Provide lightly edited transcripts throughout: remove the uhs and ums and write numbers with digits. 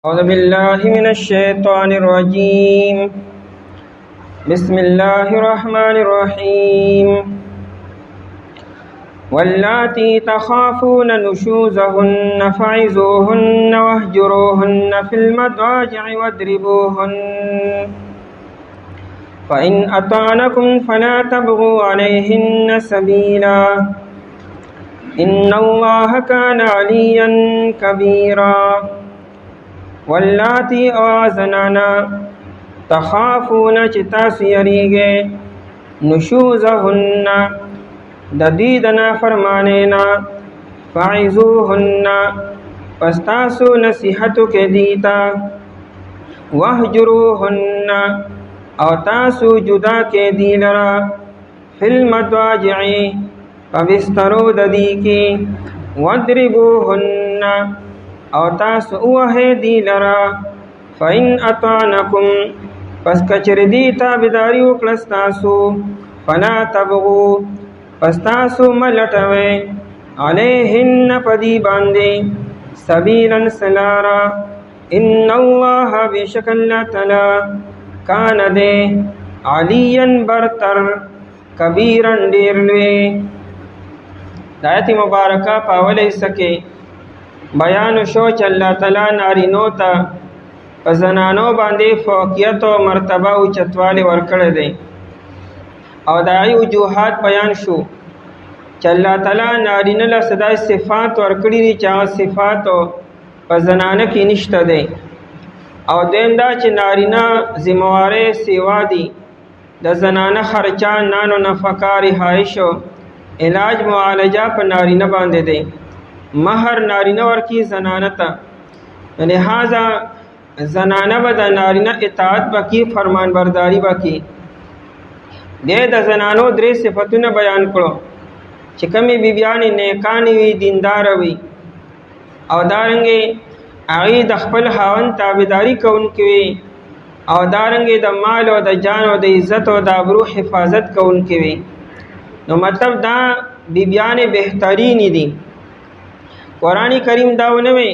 أعوذ بالله من الشيطان الرجيم. بسم الله الرحمن الرحيم. واللاتي تخافون نشوزهن فعظوهن واهجروهن في المضاجع واضربوهن فإن أطعنكم فلا تبغوا عليهن سبيلا إن الله كان عليا كبيرا. واللاتی زنانا تخافون چتاس یریگے نشوزهن ددیدنا فرمانینا فعظوهن پستاسو نصیحتو کے دیتا وحجروهن او تاسو جدا کے دیلرا فی المضاجع پبسترو ددی کی وَاضْرِبُوهُنَّ او تاسو اوه دی لرا فإن اطعنکم پس کچر دی تابداری وکلستاسو فلا تبغو پس تاسو ملٹوے علیہن پدی باندے سبیلا سلارا ان اللہ بیشک اللہ تعالی کان دے علیا برتر کبیرا ڈیرلوے. آیت مبارکہ پاولے سکے بیان شو چې الله تعالی نارینو ته په زنانو باندې فوقیت او مرتبه او چتوالی ورکړی دی او د هغې وجوهات بیان شو چې الله تعالی نارینه له څه صفات ورکړي دي چې هغه صفات په زنانه کې نشته دی. او دویم دا چې نارینه ذمهوارۍ سیوا دي د زنانه خرچه نان و نفقه رهایش علاج معالجه په نارینه باندې دی. مہر نارینه ورکی زنانه ته، لہذا زنانه به د نارینه اطاعت بکی، فرمان برداری بکی. دې د زنانو درې صفتونه بیان کړو چې کومې بیبیانې نیکانې وي، دینداره وي او دارنګې هغې د خپل خاوند تابعداري کوونکې وي او دارنګې د مال او د جان او د عزت او د ابرو حفاظت کوونکې وي. نو مطلب دا بیبیانې بهترینې دي. قرآن کریم داونه وی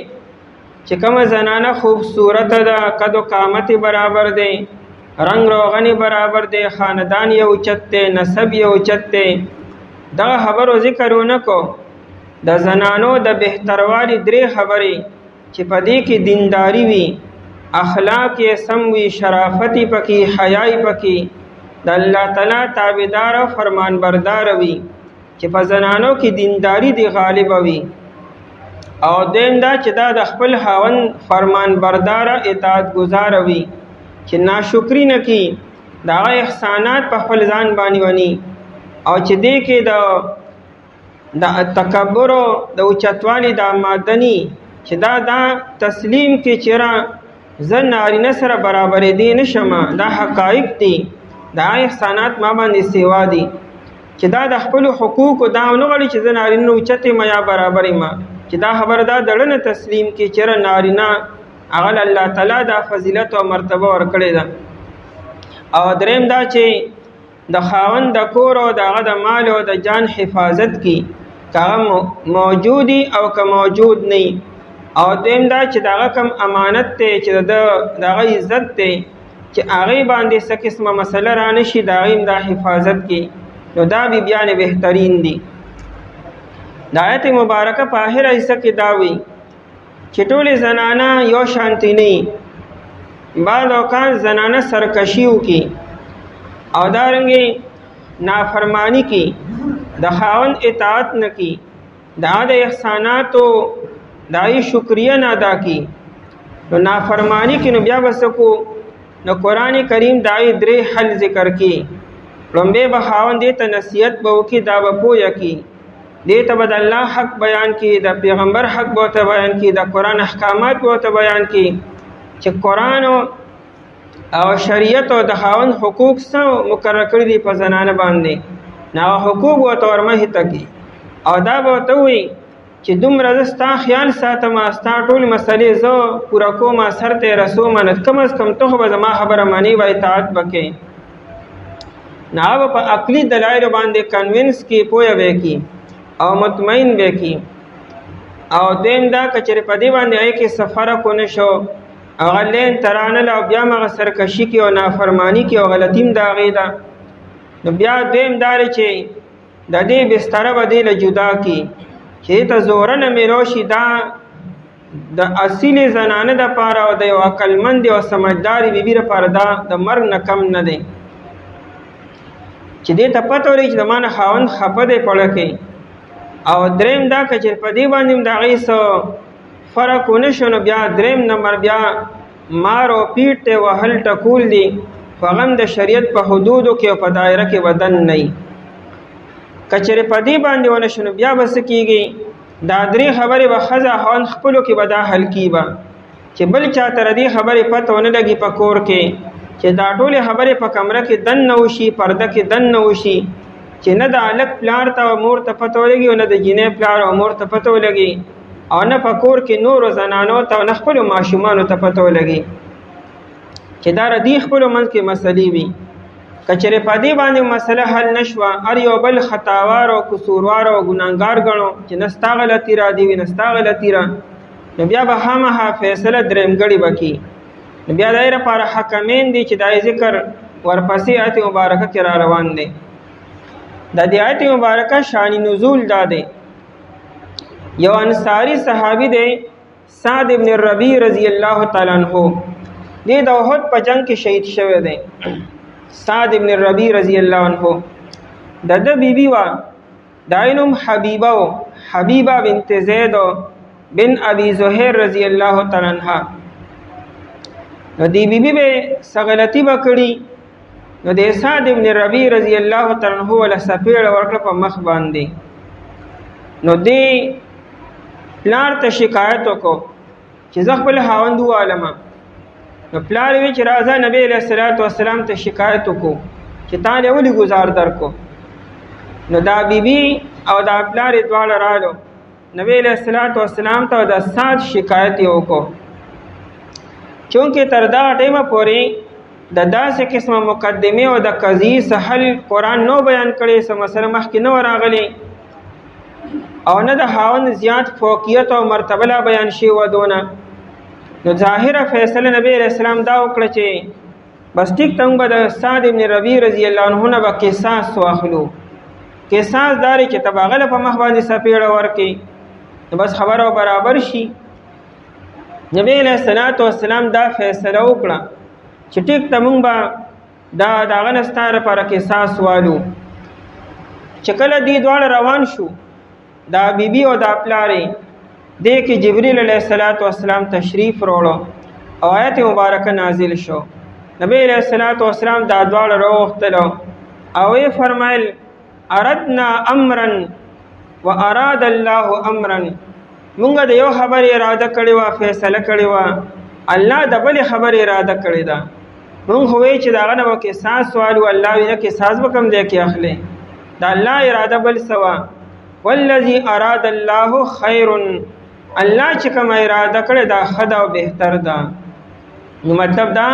چې کومه زنانه خوبصورت ده، قد و قامت برابر دی، رنگ روغن برابر دی، خاندان یې اوچت دی، نسب یې اوچت دی. دغه خبرو ذکر ونه کو. د زنانو د بهتروالي درې خبرې چې په دې کې دینداری وي، اخلاق یې سم وي، شرافت یې پکې، حیا یې پکې، د الله تعالی تابعدار او فرمان بردار وي، چې په زنانو کې دینداری دی غالب وي. او دین دا چې دا د خپل خاوند فرمان بردار اطاعت گزار وي، چې ناشکری نه کی، دا احسانات په خپل ځان باندې ونی، او چې دې کې د تکبر او د اوچتوالي د مادنی چې دا تسلیم کې چیرې زه نارینه سره برابرې دی نشم، دا حقایق دي، دا احسانات ما باندې سیوا دي، چې دا د خپل حقوق دا نه غواړي چې زه نارینه اوچتې ما یا برابرې ما، چې دا خبر دا دړنه تسلیم کې چیرې نارینه هغه الله تعالی دا فضیلت او مرتبه ورکړې ده. او دریم دا چې د خاوند د کور او دغه د مال او د جان حفاظت کی هغه موجودی او که موجود نه. او دریم دا چې دغه کم امانت ته چې دغه عزت ته چې هغې باندې څه قسمه مسله را نشي، د هغې دا حفاظت کی. نو دا بیبیانې بهترین دي. د آیت مبارکه په آخر حصہ کې دا وی چې ټولې زنانه یو شانتي نه، بعض اوقات زنانه سرکشي وکړي او دارنګې نافرمانی کی، د خاوند اطاعت نه کی، د احساناتو د شکریه نه ادا کی، نو نافرمانی کی نو بیا بسکو. نو قرآن کریم د درې حل ذکر کی. لومبه به خاوند دې ته نصیحت به وکړي، دا به پوهه کی، دې ته به د الله حق بیان کی، د پیغمبر حق به ته بیان کی، د قرآن احکامات به ته بیان کی، چې قرآن او شریعت او د خاوند حقوق څه مقرر کړي دي په زنانه باندې، نو حقوق به ته ورمخې ته کی. او دا به ته وي چې دومره زه ستا خیال ساتم، ستا ټولې مسلې زه پوره کوم، سر ته یې رسوم، نو کم از کم ته خو به زما خبره منې و اطاعت به کوې. نو هغه په عقلي دلایلو باندې کنوینس کی، پوهه به کی او مطمئن به کی. او دیم دا کچره په دی باندې ای کې سفر کو نشو هغه لین ترانه او بیا مغه سرکشي کې او نافرمانی کې او غلطیم دا غیدا. نو بیا دیم دار چې د دې بستر بدیل جدا کی چې ته زورنه میروشي دا د اصیل زنانه د پاره او د یو عقلمند او سمجھداري بیبي لپاره دا د مرګ نه کم نه دی چې دې ته پته ولري چې د مانه خاوند خپه دی پړه کې. او دریم دا چې په دې باندې د غیس فرق ونشو نو بیا دریم نمبر بیا مار او پیټ ته وهل ټکول دي فغم د شریعت په حدودو کې او په دایره کې ودن نه کچره پدی باندې ونه شنو بیا بس کیږي. دا درې خبره به خزه هون خپلو کې به دا حل کیبا چې بل چا تر دې خبره پته ونه لګي په کور کې چې دا ټوله خبره په کمره کې دن نه وشي پرده کې دن نه وشي چې نه د الک پلار ته مور ته پته ولګي او نه د جنې پلار او مور ته پته ولګي او نه په کور کې نور زنانو ته نه خپل ماشومان ته پته ولګي چې دا ردی خپل منځ کې مسلې وي. کچره پدی باندې مسله حل نشوا ار یو بل خطاوار او قصوروار او ګناګار غنو چې نستا غلطی را دی نستا غلطی را نو بیا به هم فیصله درمګړي بکی. نو بیا دایره پر حکمین دي چې دای ذکر ورپسې آیت مبارکه کې را روان دي. د دې آیت مبارکه شان نزول داده یو انصاری صحابي دی سعد ابن الربیع رضی الله تعالی عنہ دی د احد په جنگ کې شهید شوی دی. سعد ابن الربیع رضی الله عنہ د بیبي وا داینم حبیبه بنت زید بن ابي زهير رضی الله تعالی عنها. نو دی بیبي به سغلتی وکړي نو د سعد ابن الربیع رضی الله تعالی عنہ ول سپیړ ورکړه په مخ باندې. نو دی پلار ته شکایت وکړو چې زه خپل خاوند والما. نو پلار وی چې راځه نبی علیہ الصلوۃ والسلام ته شکایت وکړو چې تا له ولي گزار درکو. نو دا بیبي او دا پلار دواړه رالو نبی علیہ الصلوۃ والسلام ته د سات شکایت وکړو چونکه تر دا ټیمه پورې د داسې قسمه مقدمه او د قضیه سهل قران نو بیان کړي سم سره مخکې نو راغلي او نه د خاوند زیات فوقیت او مرتبه لا بیان شي ودونه. نو ظاهره فیصله نبی علیہ السلام دا وکړه چې بس ټیک څنګه به د سعد ابن ربیع رضی الله عنه نه به قصاص واخلو. قصاص داري چې تباغله په مخ باندې سپیړه ورکي نو بس خبره برابر شي. نبی علیہ الصلوۃ والسلام دا فیصله وکړه چې ټیک تمون با دا داغه نستاره پر قصاص والو. چې کله دی دواړه روان شو دا بیبي او دا پلارې دې کې جبرئیل علیہ الصلوۃ والسلام تشریف وروړو او آیت مبارکه نازل شو. نبی علیہ الصلوۃ والسلام دا دواړه راوختلو او یې فرمایل اردنا امرا واراد الله امرا. مونږ د یو خبر اراده کړې و فیصله کړې و الله د بل خبر اراده کړې ده. مونږ وې چې دا غنه وکي ساس والو الله وینه کې ساس وکم دی کې اخلي دا الله اراده بل سوا والذي اراد الله خير. الله چې کوم اراده کړې دا خدا او بهتر ده. نو مطلب دا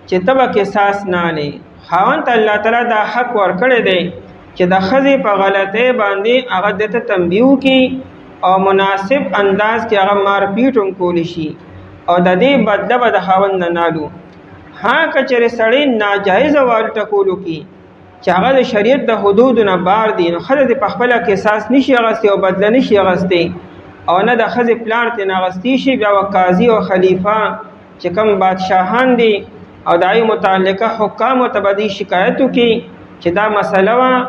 چې تبه کې ساس نه لې خاوند الله تعالی دا حق ور کړی دی چې د خزې په غلطه باندې هغه د تنبیه کی او مناسب انداز کې هغه مار پیټم کول شي او د دې بدله به د خاوند نه نالو. ها کچره سړی ناجایز وال ټکولو کی چې هغه د شریعت د حدود نه بار دي نو خزه په خپل کې ساس نشي غسته او بدله نشي غسته او نه د خزه پلان ته ناغستی شي بیا قاضي او خلیفہ چې کوم بادشاہان دي او دای متعلقه حکام او تبدی شکایتو کی چې دا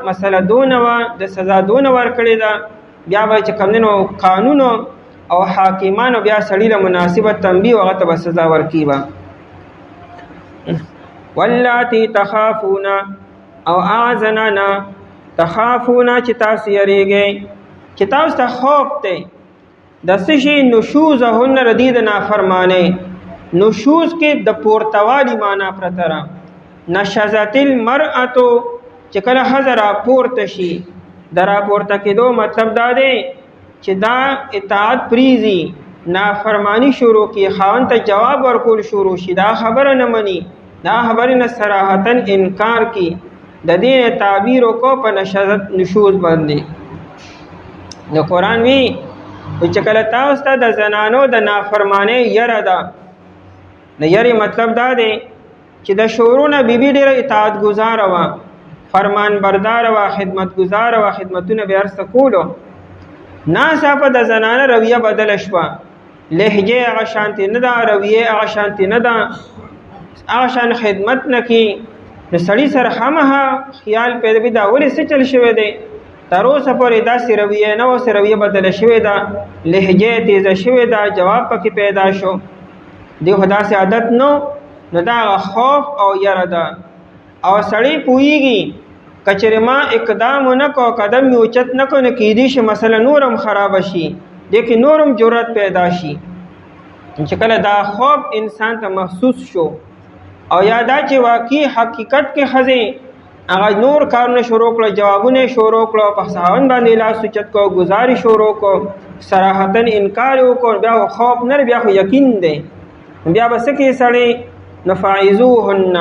مسله دونه وا د سزا دونه ور کړی دا بیا به چې کومنو قانون او حاکمانو بیا سړی له مناسبه تنبیه او غته سزا ورکی با. واللاتی تخافون او اعزننا تخافون چې تاسو یریږئ چې تاسو ته خوف ته د سشي نشوزهن ردید نافرمانه. نشوز کې د پورتوالی معنا پرتره نشزت المرأه چې کله حضر پورته شي درا پورته کېدو مطلب دا دی چې دا اطاعت پریزي نافرمانی شروع کی خاوند ته جواب ورکول شروع شي دا خبره نه مني دا خبره نه صراحتا انکار کی د دې تعبیر کو په نشوز باندې. نو قران وی چې کله تاسو ته د زنانو د نافرمانی یره ده د یری مطلب دا دی چې د شورونه بیبي ډیره اطاعت گزار وا، فرمان بردار وا، خدمت گزار وا، خدمتونه به ارسه کولو. ناڅاپه د زنانه رویه بدل شوه، لهجه هغه شانتي نه ده، رویه هغه شانتي نه ده، هغه شان خدمت نه کی. د سړي سره همه خیال پیدا وي دا ولې څه چل شوی دی، تر اوسه پورې داسې رویه نه اوس رویه بدله شوې ده، لهجه تیزه شوې ده، جواب پکې پیدا شو. دی خو داسې عادت نو دا خوف او یره ده. او سړی پوهیږي کچره ما اقدام نه کو، قدم یې اوچت نه کو، نه کیدی شي مسله نورم خراب شي، دغه نورم جرأت پیدا شي. چې کله دا خوف انسان ته محسوس شو او یادا چې واقعي حقیقت کې خزه هغه نور کارونه شروع کړ، جوابونه شروع کړ، په صحاون باندې لاس اوچت کو، گزارش شروع کو، صراحتن انکار وکړ، بیا خوف نه بیا خو یقین دی. بیا بس کې سړی نفعذوهن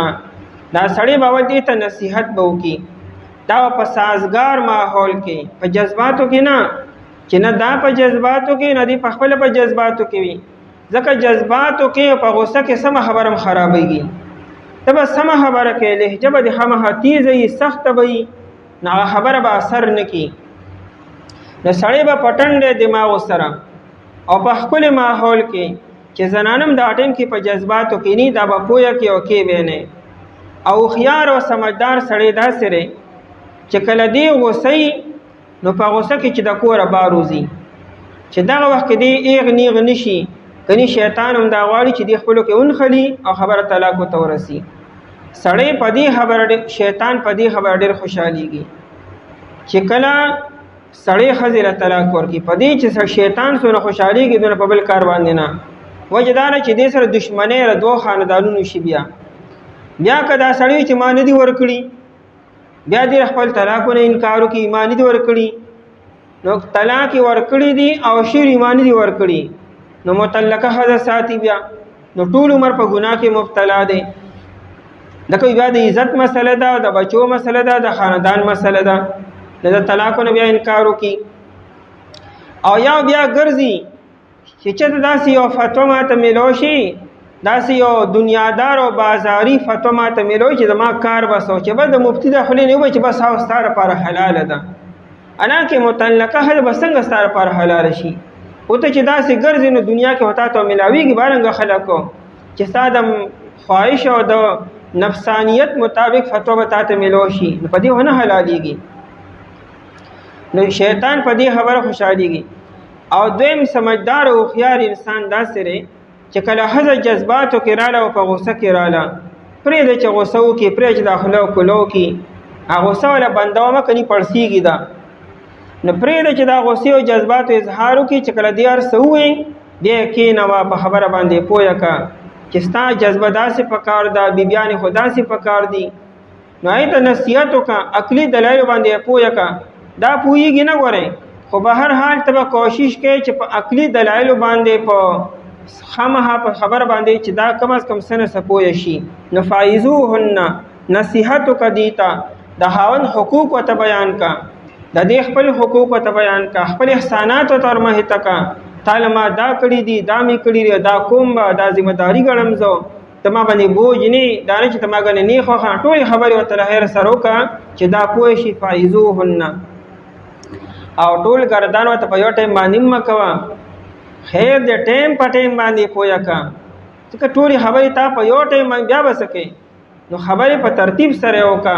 دا سړی باور دي ته نصیحت به وکي، دا په سازگار ماحول کې، په جذباتو کې نه، چې نه دا په جذباتو کې نه دی په خپل په جذباتو کې وي. ځکه جذباتو کې په غوسه کې سم خبرم خرابېږي، ته به سم خبره کې لهجه به د همه تیزه سخت وي، نه خبره به اثر نه کی. د سړی به پټنډ دماغ سره او په خپل ماحول کې چې زنانم د اټیم کې په جذباتو کې نه دا به پوهه کې او کې به نه. او خيار او سمجدار سړی دا سره چې کله دی غوسې نو په غوسه کې چې د کوره باروزی چې دغه وخت دی ایغ نیغ نشي، کني شیطان هم دا غواړي چې دی خپل کې اونخلي او خبره طلاق ته ورسي. سړی په دې خبره شیطان په دې خبره ډېر خوشاليږي چې کله سړی خزر طلاق ورکی، په دې چې شیطان سونه خوشاليږي دونه په بل کار باندې نه. وجدار چې دې سره دشمنی را دوه خاندانونو شي، بیا کدا سړی چې مان دي ورکړي، بیا دې خپل طلاقونه انکار کوي، ایمان دي ورکړي، نو طلاق ورکړي دي او شیر ایمان دي ورکړي، نو مطلقه حد ساتي بیا نو ټول عمر په ګناه کې مبتلا دي. دا کوي بیا د عزت مسله ده، د بچو مسله ده، د خاندان مسله ده، د طلاقونه بیا انکار کوي. او یا بیا ګرځي چې چته داسې یو فتوا ماته ملو شي، داسې یو دنیادار او بازاري فتوا ماته ملو چې د ما کار بسو چې بد مفتی د خلې نه وي چې بس هاو ستاره پر حلال ده. انا کې مطلقه هل بسنګ ستاره پر حلال شي، او ته چې داسې ګرځي نو دنیا کې وتا ته ملاويږي بارنګ خلکو چې ساده خواهش او د نفسانیت مطابق فتوا بتاته ملو شي، نو په دې ونه حلاليږي. نو شیطان په دې خبره خوشاليږي. او دویم سمجدار او خيار انسان دا سره چې کله حزه جذباتو کې رااله او په غوسه کې رااله، پرې د چې غوسه وکي، پرې چې داخله کولو کې هغه غوسه ولا بنداو مکني پړسیږي دا، نو پرې د چې دا غوسه او جذباتو اظهار وکي چې کله دیار سوې دې کې نو په خبره باندې پوهه کا چې ستا جذبه داسې پکار دا بیبيان خدا سي پکار دي، نو ایت نصیحت کا عقلی دلایل باندې پوهه کا. دا پوهیږي نه غوړي، خو به هر حال ته کوشش کوي چې په عقلی دلایل باندې په خامها په خبر باندې چې دا کم از کم سنه سپوي شي. نفعذوهن نصیحت کدیتا د هاون حقوق او بیان کا، د دې خپل حقوق او بیان کا، خپل احسانات او ترمه تکا تعالی ما دا کړی دي، دا می کړی دي، دا کوم دا ذمہ داری ګڼم زو تما باندې بوج نه دانه چې تما غنه نه خو ټول خبره او تل خیر سره کا چې دا پوي شي. فعذوهن او ټول گردان ته په یو ټیم باندې مکوا، خیر دې ټیم په ټیم باندې پویا کا، چې ټول خبرې تا په یو ټیم باندې بیا وسکے، نو خبرې په ترتیب سره وکا.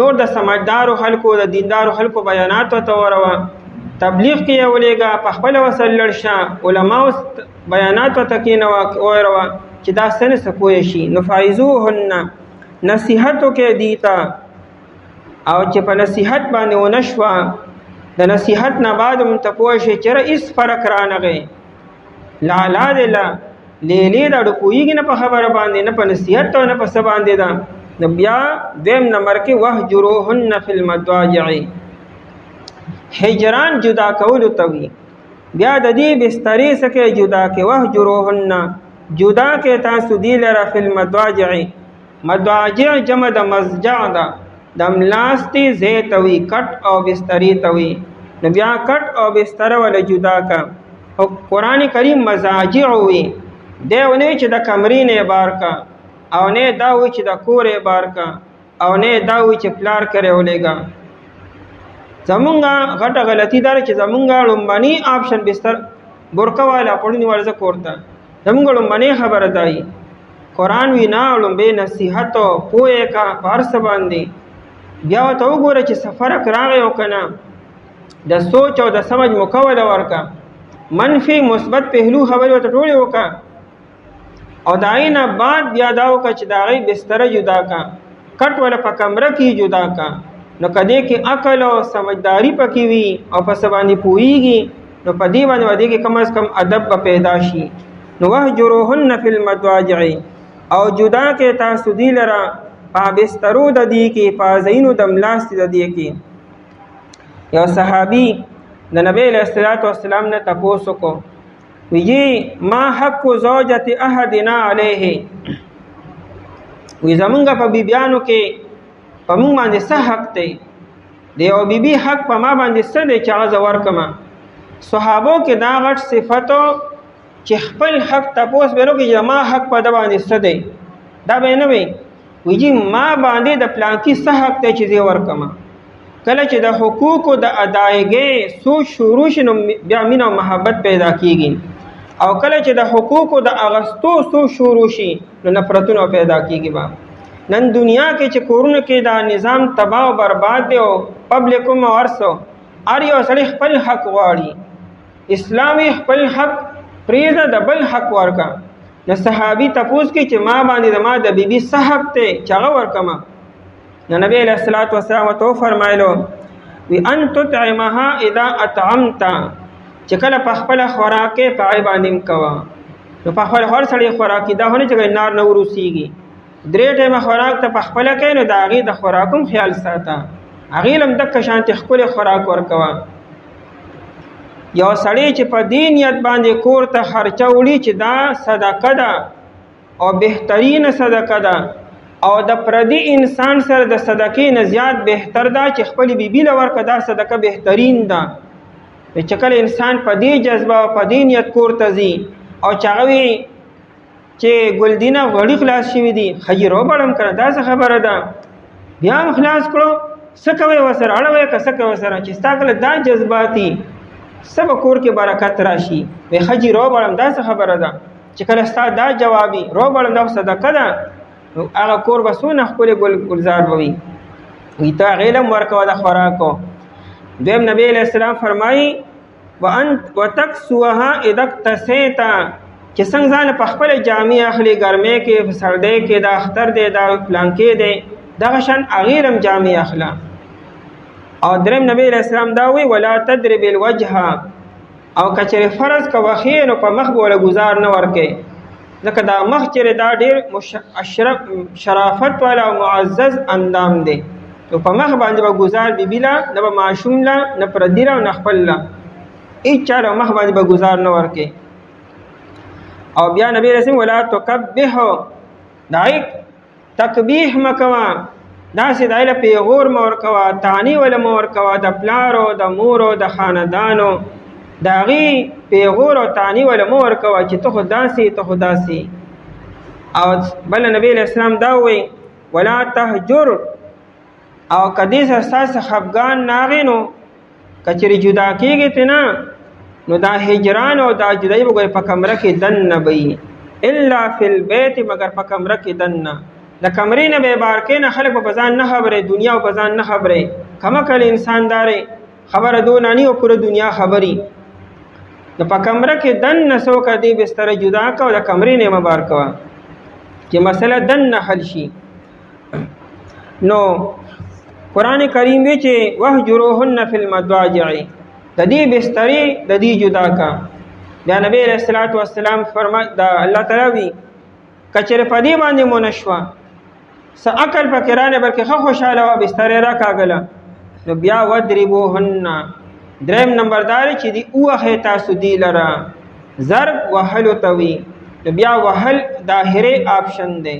نور د سمجدارو خلکو د دیندارو خلکو بیانات ته وروا، تبلیغ کې ولېګا په خپل وسل لړشه، علماء بیانات ته کې نو وروا چې دا سن سپوي شي. نفعذوهن نصیحتو کې دیتا، او چې په نصیحت باندې ونشوا د نصیحت نه بعد متپوه شي چې رئیس فرق رانغه لا لیلی دا ډکویږي نه په خبره باندې، نه په نصیحت او نه په څه باندې دا. بیا دیم نمبر کې وهجروهن فی المضاجع، هجران جدا کول توي، بیا د دې بسترې سکه جدا کې وهجروهن جدا کې تاسو دی لره فی المضاجع. مضاجع جمع د مضجع ده، د ملاستی زیتوي کټ او بسترې توي، نو بیا کټ او بستر ول جدا کا. او قران کریم مضاجع وي، دی ونه چې د کمرې نه بار کا، او نه دا وی چې د کورې بار کا، او نه دا وی چې پلار کرے ولېګا. زمونږه غټه غلطی دار چې زمونږه لومبني آپشن بستر برکه والا پړنی ورزه کوړتا. زمونږه لومبني خبره دای قرآن وینا لومبه نصیحت او پوهه کا پارس باندې بیا ته وګوره چې سفر کراغه او کنه د سوچ او د سمج مکوله ورکا، منفی مثبت پهلو خبره ته ټوله وکا، او داینه بعد بیا دا وکا چې دا غي بستر جدا کا، کټ ولا په کمره کې جدا کا. نو کدی کې عقل او سمجھداری پکې وي او په سبانی پوئږي، نو په دې باندې ودی کې کم از کم ادب پیدا شي. نو وهجرهن فی المضاجع، او جدا کې تاسو دی لرا په بسترو د دې کې په زینو د ملاست د دې کې. یو صحابي د نبی علیہ الصلوۃ والسلام نه تاسو کو وی ما حق زوجة احدنا علیه، وی زمونږ په بیبیانو کې په موږ باندې څه حق دی، د یو بیبي حق په ما باندې څه دی چې هغه ورکما. صحابو کې دا غټ صفتو چې خپل حق تاسو به نو کې ما حق په د باندې څه دی، دا به نه وي وی ما باندې د پلانکی څه حق دی چې زه ورکما. کله چې د حقوقو د ادایګۍ سوچ شروع شنو بیا مینه او محبت پیدا کیږي، او کله چې د حقوقو د اغستو سوچ شروع شي نو نفرتونه پیدا کیږي. با نن دنیا کې چې کورونه کې دا نظام تباہ او برباد دی او پبلکو مورسو ار یو سړی خپل حق غواړي، اسلامي خپل حق پریزه د بل حق ورکا. نو صحابي تپوس کې چې ما باندې ما د بیبي څه حق ته چاغه ورکما. نو نبی علیہ الصلوۃ والسلام تو فرمایلو وی ان تطعمها اذا اطعمت، چې کله په خپل خوراکه پای باندې کوا. نو په خپل هر سړی خوراکي دا هونه چې نار نه ورسیږي، درې ټیمه خوراک ته په خپل کې نو دا غي د خوراکم خیال ساته، هغه لم دک شانت خپل خوراک ورکوا. یو سړی چې په دینیت باندې کور ته خرچه وړي چې دا صدقه ده او بهترین صدقه ده، او د پردي انسان سره د صدقې نه زیات بهتر ده چې خپل بیبي لور کدا صدقه بهترین ده. چې کله انسان په دې جذبه او په دې نیت کور ته ځي او چاغوي چې ګلدینه غړي خلاص شوی دي خجرو بړم کړه، دا څه خبره ده بیا خلاص کړو سکوي وسره اړوي که سکوي وسره چې ستاګل دا جذباتي سب کور کې برکت راشي. وي خجرو بړم دا څه خبره ده چې کله ستا دا جوابي رو بړم دا صدقه ده، هغه کور بسونه خپل گلزار وي وي تا علم ورکو د خوراکو. دویم نبی علیہ السلام فرمایي وانت وتکسوها اذا اکتسیت، چې څنګه ځان په خپل جامع اخلي ګرمه کې سردې کې دا اختر دی دا پلانکې دی دغه شان اغیرم جامع اخلا. او دریم نبی علیہ السلام دا وی ولا تضرب الوجه، او کچره فرض کا وخین په مخ بوله گزار نه ورکه، ځکه دا مخ چره دا ډیر شرافت والا او معزز اندام دی، نو په مخ باندې به گزار بی بلا نه به معشوم لا نه پردی را نه خپل لا هیڅ چا مخ باندې به گزار نه ورکه. او بیا نبی رسول ولا تکبه، دای تکبیح مکوا، دا سي دایله پیغور مور کوا، تانی ول مور کوا، د پلارو د مورو د خاندانو داغي پیغور او تانی ول مور کوا چې ته خداسي ته خداسي. او بل نبی اسلام دا وی ولا تهجر، او کدی اساس خفغان ناغینو کچری جدا کیږي تنا نو دا هجران او دا جدای وګور په کمره کې دن نه بي الا فی البیت، مگر په کمره کې دن نه. د کمرې نه به بار کې نه خلک په ځان نه خبره، دنیا په ځان نه خبره، کما کله انسان داري خبره دون نه او پوره دنیا خبري. د په کمره کې دن نه سو کدی بستر جدا کا او د کمرې نه مبارک وا چې مسله دن نه حل شي. نو قران کریم وی چې وهجروهن فی المضاجع، د دې بسترې د دې جدا کا. دا نبی رسول الله والسلام فرمای دا الله تعالی وی کچره پدی باندې مونشوا س عقل فکرانه بلکې خو خوشاله و بستر را کاغله. نو بیا ودربوهن، دریم نمبردار چې دی اوه تاسو دی لرا ضرب وهلو توي. نو بیا وهل ظاهري آپشن دی،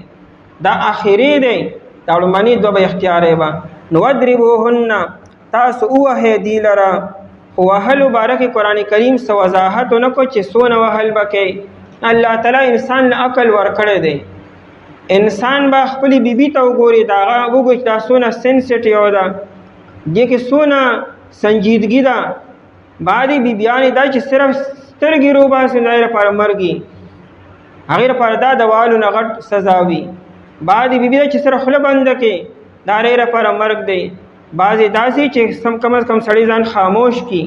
دا اخیری دی، دا لمنی دو به اختیارې با. نو ودربوهن تاسو اوه دی لرا. وهل مبارک قران کریم سو وضاحت نکو چې سونه وهل بکې الله تعالی انسان له عقل ورکړی دی. انسان به خپلې بیبي ته وګوري، د هغه وګوري چې دا څونه سینسټیو ده، دې کې څونه سنجیدګي ده. بعضې بیبیانې دا چې صرف سترګې روباسي د هغې لپاره مرګ وي، هغې لپاره دا د والو نه غټ سزا وي. بعضې بیبي ده چې صرف خوله بنده کړي، دا هغې لپاره مرګ دی. بعضې داسې چې کم از کم سړی ځان خاموش کړي،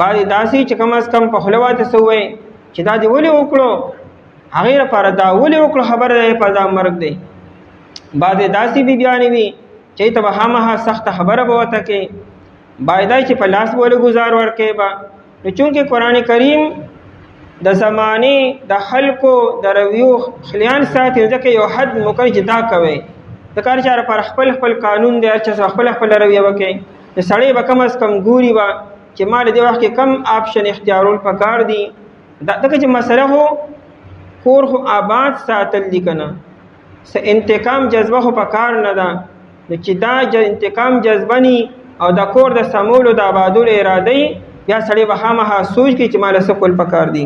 بعضې داسې چې کم از کم په خوله واته څه ووایي چې دا دې ولې وکړو، هغې لپاره دا ولې وکړو خبره د لپاره دا مرګ دی. بعضې داسې بیبیانې وي چې ته به هماغه سخته خبره به ورته کوې، باید چې په لاس به ولې ګزار ورکوې به. نو چونکې قرآن کریم د زمانې د خلکو د رویو خلیان ساتي، ځکه یو حد مقرر چې دا کوئ د کار چا لپاره خپل خپل قانون دی، هر چا خپل خپل رویه وکړي. د سړی به کم از کم ګوري به چې ما د دې وخت کې کم آپشن اختیارول پکار دي. دغه چې مسله خو کور خو آباد ساتل دي که نه، څه انتقام جذبه خو پکار نه ده. نو چې دا انتقام جذبه ني او د کور د سمولو د آبادولو اراده یي، بیا سړی به خامخا سوچ کړي چې ما له څه کول پکار دي.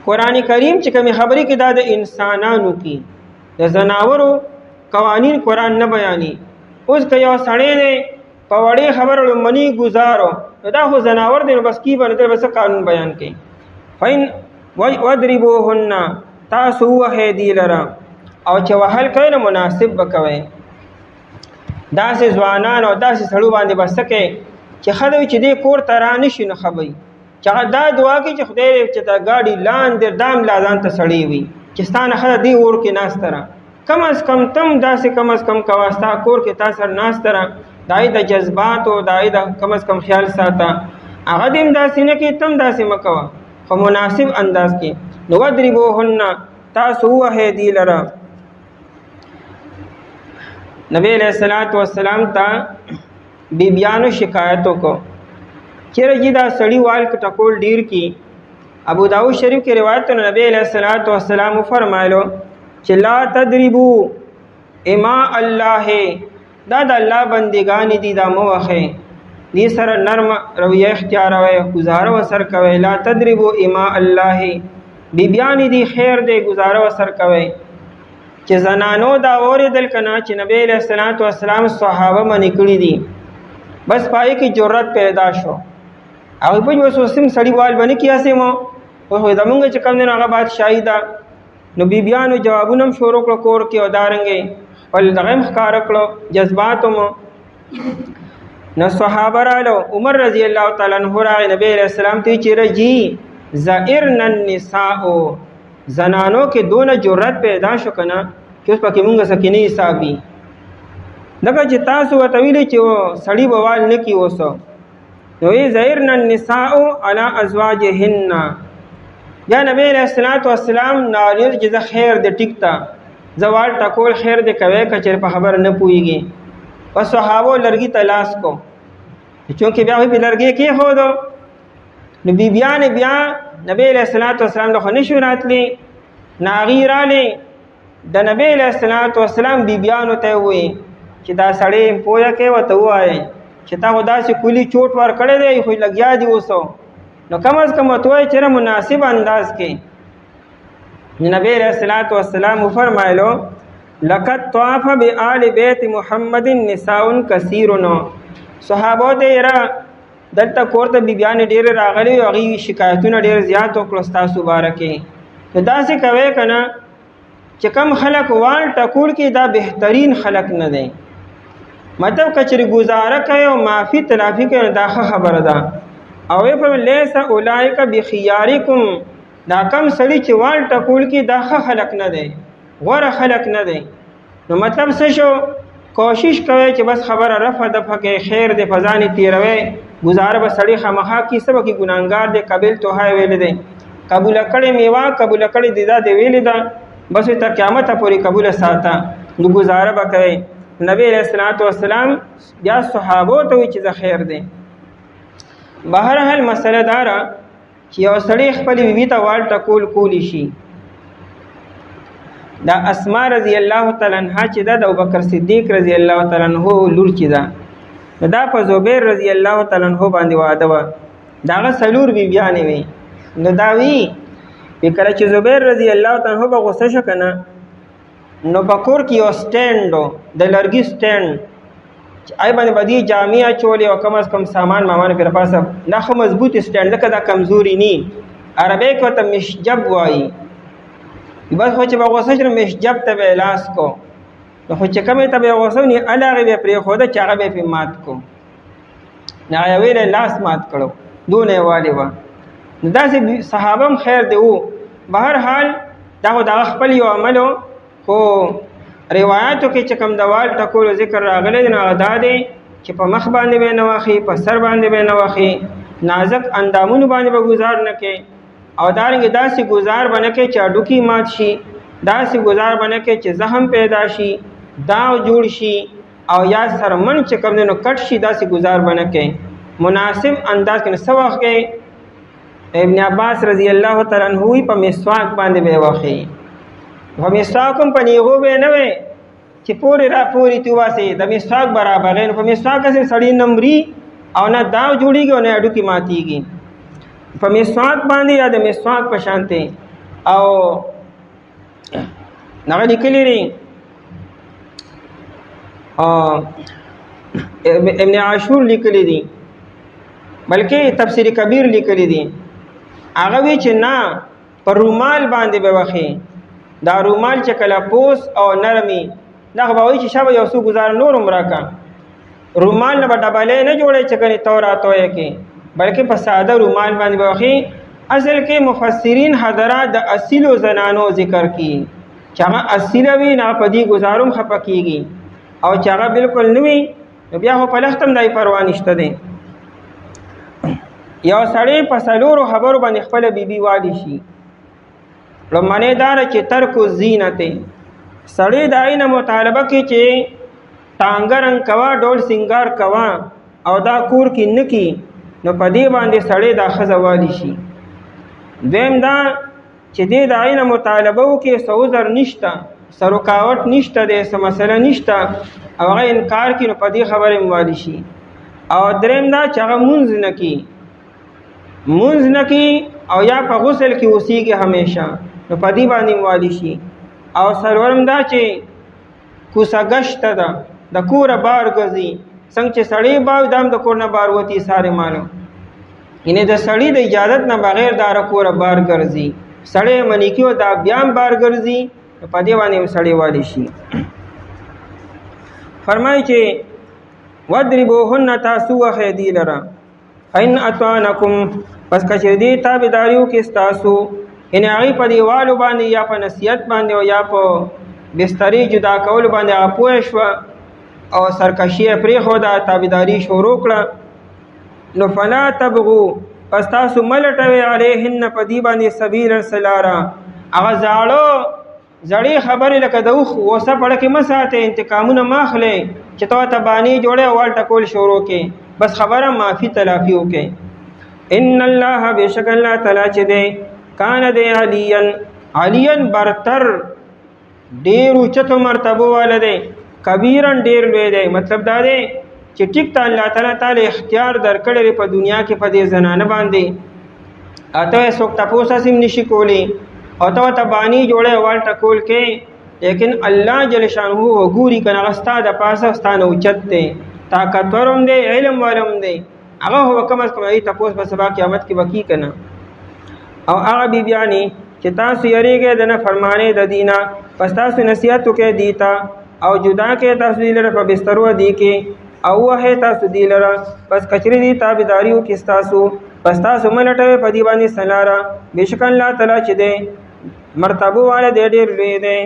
قرآن کریم چې کومې خبرې کې دا د انسانانو کې د زناورو قوانین قرآن نه بیاني. اوس که یو سړی دی په وړې خبرو منی ګزارو، نو دا خو زناور دی، نو بس کی به نو بس قانون بیان کوي. فین وضربوهن، تاسو ووهئ دې لره، او چې وهل کوئ نو مناسب به کوئ. داسې ځوانان او داسې سړو باندې به څه کوئ چې ښه دی چې دې کور ته را نه شي، نو ښه به چې هغه دا دعا کوي چې خدای چې دا ګاډي لاندې دام لا ځان ته سړی وي چې ستا نه ښه ده دې اور کې ناسته را، کم از کم تم داسې کم از کم کوه ستا کور کې تا سره ناسته را، د هغې د جذباتو د هغې د کم از کم خیال ساته. هغه دې هم داسې نه کوي، تم داسې مه کوه، خو مناسب انداز کې. نو وضربوهن، تاسو ووهئ دې لره. نبی علیہ السلام ته بیبیانو شکایت وکړو چیرې چې دا سړی وال ټکول ډیر کی. ابو داود شریف کې روایت ته نبی علیہ السلام فرمایلو چې لا تضربوا اماء الله، دا د الله بندگان دي، دا مو وخه دې سره نرم رویه اختیاروي، گزاره وسر کوي. لا تضربوا اماء الله، بیبیان دي خیر دې گزاره وسر کوي. چې زنانو دا اوریدل کنه چې نبی علیہ السلام صحابه منې کړي دي، بس پای کې جرأت پیدا شو. هغه په یو سم سړی وال باندې کیاسه مو او زمونږ چې کوم نه هغه بادشاہي ده. نو بیبیانو جوابونه هم شروع کړو کور کې او دارنګې خپل دغه ښکار کړو جذباتو مو. نو صحابه رالو، عمر رضی الله تعالی عنہ راغی نبی علیہ السلام ته چې رجی زائرن النساء، زنانو کې دونه جرأت پیدا شو کنه چې اوس پکې مونږ سکینه حسابي دغه چې تاسو ورته ویلي چې سړی به وال نه کي اوسه. نو ای زائرن النساء علی ازواجهن، یا نبی علیہ السلام ناریز چې زه خیر دې ټیک تا زوال ټکول خیر دې کوي کچر په خبر نه پويږي. پس صحابو لرګي تلاش کو، چونکه بیا په لرګي کې هو دو. نو بیبیان بیا نبی علیہ السلام له نشو راتلی، ناغیراله د نبی علیہ السلام بیبیانو ته وې چې دا سړی پوهه کې وته وایي چې تا خدا سي کلی چوٹ ور کړی دی خو لګیا دی اوسو. نو کم از کم توای چې مناسب انداز کې نبی علیہ السلام فرمایلو لقد طاف بآل بیت محمد نساء کثیر. صحابه دې را دلته کوړه بیبیان ډېر راغلي او هغه شکایتونه ډېر زیات وکړو تاسو بارکه. نو داسې کوي کنه چې کم خلق وال ټکول کې دا بهترین خلق نه دی، مطلب کچری گزاره کوي او معافی تلافی کوي دا خبره ده. او په لیس اولایک بخیارکم، دا کم سړی چې وال ټکول کې دا خلق نه دی، غوره خلق نه دی. نو مطلب څه شو، کوشش کوي چې بس خبره رفع د فکه خیر د فزانی تیروي، گزاره به سړی خامخا کې سبا کې ګناګار دی، قبل توه ویل دی، قبول کړي میوا قبول کړي دیدا دی ویل دا، بس تر قیامت پورې قبول ساته نو گزاره به کوي. نبی علیہ السلام بیا صحابو ته وی چې خیر دی. بهرحال مسله دارا چې یو سړی خپل بیبي ته وال ټکول کولی شي. دا اسماء رضی الله تعالی عنها چې دا د ابوبکر صدیق رضی الله تعالی عنہ لور چې دا په زبیر رضی الله تعالی عنہ باندې واده و، داغه سلور بیبیانې وي. نو دا وی کله چې زبیر رضی الله تعالی عنہ په غوسه شو کنه نو بکور کې یو سټینډ د لرګي سټینډ آی باندې بدی جامع چولې او کم از کم سامان مامان پر پاسه دا خو مضبوط سټینډ ده کدا کمزوري ني عربی کو ته مشجب وایي بس خو چې بغوسه شر مشجب ته لاس کو نو خو چې کومه ته بغوسه ني الهغه به پرې خو دا چاغه به په مات کو نه ویل لاس مات کړو دونه والی و دا سه صحابم خیر دی وو بهر حال دا خپل یو عملو خو روایتو کې چې کوم دوال ټکول ذکر راغلی دی نو دا دی چې په مخ باندې به نه واخي په سر باندې به نه واخي نازک اندامونو باندې به گزار نه کې او دارنګه داسې گزار باندې کې چې اډوکی مات شي داسې گزار باندې کې چې زخم پیدا شي داغ جوړ شي او یا سرمن چې کوم نو کټ شي داسې گزار باندې کې مناسب انداز کې نو وخت کې ابن عباس رضی الله تعالی عنہ په مسواک باندې به واخي و مسواکم په نیغو به نه وي چې پوری را پوری تواسي د مسواک برابر نه په مسواک سره سړی نمرې او نه داو جوړیږي او نه اډو کې ماتيږي په مسواک باندې یا د مسواک په شانته او نه لیکلی لري ابن عاشور لیکلی دي بلکې تفسیر کبیر لیکلی دي هغه وی چې نه پر رومال باندې به وخی دا رومال چې کله پوس او نرمي دا به وای چې شابه یو څو گزار نور عمره رومال نه ډبلې نه جوړې چې کني توراتوي کې بلکې په ساده رومال باندې به وخی اصل کې مفسرین حضرات د اصیل زنانو ذکر کی چې هغه اصیل وی نه پدی گزاروم خپکیږي او چې هغه بالکل نوی بیا خو په لختم دای پروا نشته دي یو سړی په سلورو خبرو باندې خپل بیبي والی شي لمنه دار چې ترک زینت سړی داینه مطالبه کې چې ټانګرن کوا ډول سنگار کوا او دا کور کې نکی نو پدی باندې سړی دا خزوالی شي دویم دا چې دې داینه مطالبه وکي سوزر نشتا سرکاوت نشته د سم مسله نشته او هغه انکار کینو پدی خبره موالی شي او دریم دا چې هغه مونږ نکی او یا په غسل کې اوسېږي همیشه نو پدی باندې موالی شي او سرورم دا چې کوسه گشت ده د کور بار غزي څنګه چې سړی باو دام د کور نه بار وتی ساره مانو ینه د سړی د اجازه نه بغیر دار کور بار ګرځي سړی منی کیو دا بیان بار ګرځي په دې باندې سړی والی شي فرمایي چې وضربوهن تاسو خیدی لرا فین اطعنکم پس کچې دې تابعداریو کې تاسو ان هغه په دیوالو باندې یا په نصیحت باندې او یا په بسترې جدا کول باندې اپوه شو او سرکشی پرې خو دا تابعداري شروع کړه نو فلا تبغوا پس تاسو ملټوي علیهن په دی باندې سبیل السلارا هغه زړی خبرې لکه د وسه پړه کې مساته انتقامونه ماخله چې تو ته باندې جوړه وال ټکول شروع کې بس خبره معافي تلافي وکي ان الله بشک الله تعالی چې دی کان دی علین برتر ډیر اوچته مرتبه والده کبیرن ډیر لوی دی مطلب دا دی چې ټیک ته الله تعالی اختیار درکړي په دنیا کې په دې زنانه باندې اته څوک تاسو سم نشي کولی او ته بانی جوړه وال ټکول کې لیکن الله جل شانه وګوري کنه غستا د پاسه ستانه اوچت دی طاقتورم دی علم ولم دی هغه هو کم از کم ای تاسو په سبا قیامت کې وکی کنه او هغه بیبیانی چې تاسو یریږئ د نه فرمانه د دینه پس تاسو نصیحت وکړئ دیتا او جدا کې تاسو لره په بسترو دی کې او وه تاسو دی لره پس کچری دی تابعداریو کې تاسو پس تاسو ملټوي په دی باندې سلاره بشک الله تعالی چې دی مرتبه والے ډېر لوی دی